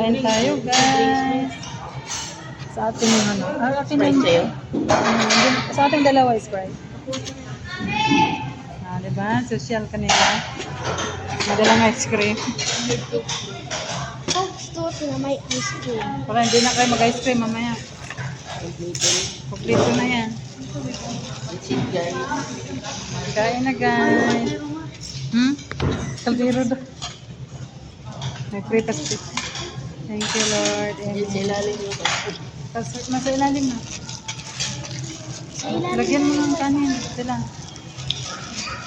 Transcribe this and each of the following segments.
Kain tayo, guys. Sa atin yung ano. Atin yung... Sa ating dalawa, Sprite. Diba? Social kanila. Madalang ice cream. Gusto ko na may ice cream. Para hindi na kayo mag-ice cream mamaya. Kompleto na yan. Kain na, guys. Kaldero daw. May pretas po. Thank you, Lord. Nasa ilalim na. Lagyan mo ng kanin. Sila.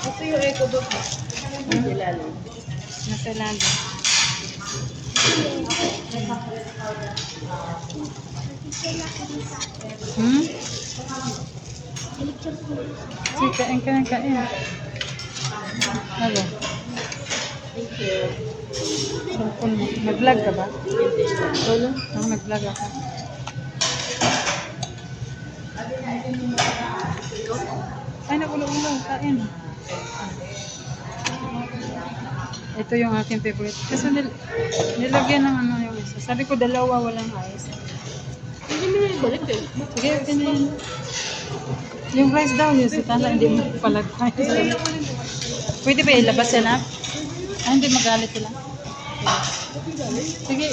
Ito yung eco book. Nasa ilalim. Sige, kain ka ng kain. Ano? Thank you. Nag-vlog ka ba? Solo? Ako nag-vlog ako. Ay, nagulo-ulo. Kain. Ito yung aking favorite. Kasi nilagyan ng ano yung isa. Sabi ko dalawa, walang ice. Hindi mo na ibalik eh. Sige, ganyan. Yung rice daw yun, si Tala, hindi mo palagay. Pwede ba ilabas yan, ha? Ah, hindi magalit sila. Sige.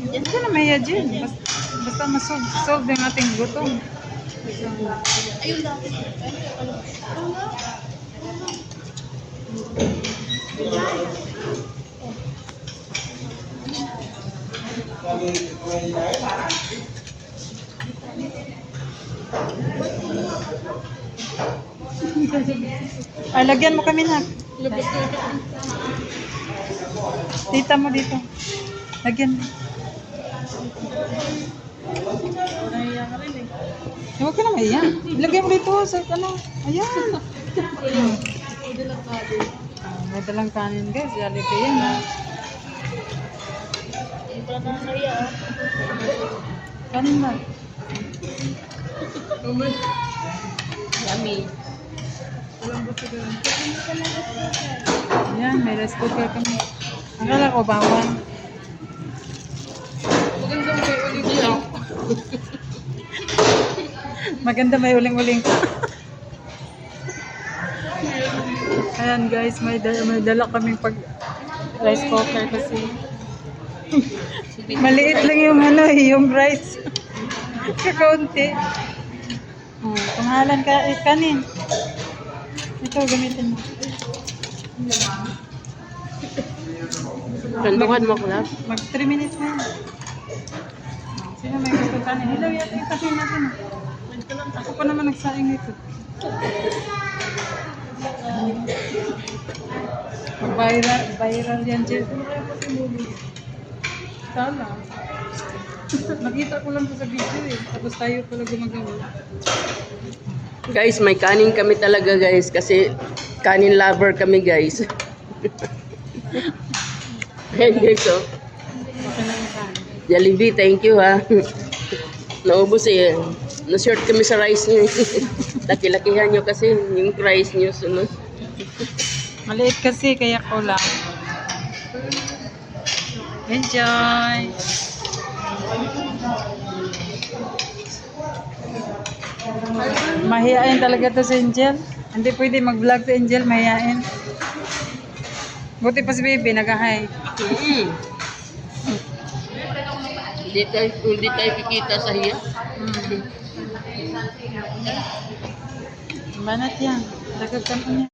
Yan ka na maya dyan. Basta masolve yung ating gutom. Ayun dati. Ay, lagyan mo kami na. Tita mo dito. Lagyan mo. Nahiya ka rin eh. Huwag ka na maiyan. Ilagay mo dito sa ano. Ayan. May dalang kanin, guys. Jollibee yan. Hindi pala nakakaya ah. Kanin na. Yummy. Ayan, may rice cooker kami. Akala ko bawang. Maganda may uling-uling. Ayan guys, may dala kaming rice cooker kasi maliit lang yung ano yung rice. Kakaunti. Pangalan ka kanin. Ito gamitin mo. Kandukan mo ko lang. Mag 3 minutes na yan. Sino may gusto kanin? Hello, yata yung kanin natin. Ako pa naman nagsaing ito. Viral yan, Jill. Sana. Nakita ko lang po sa video eh. Tapos tayo pala gumagawa. Guys, may kanin kami talaga guys kasi kanin lover kami guys. Ayan guys oh. Okay na yung kanin. Jollibee, thank you ha. Naubos eh. Na-short kami sa rice niyo. Laki-lakihan nyo kasi yung rice niyo. Ano? Maliit kasi kaya ko lang. Enjoy! Mahihain talaga to si Angel. Hindi pwede mag-vlog si Angel, mahihain. Buti pa si Baby, nag-hi. Hindi tayo kikita sa hiya. Banat yan. Dagag ka niya.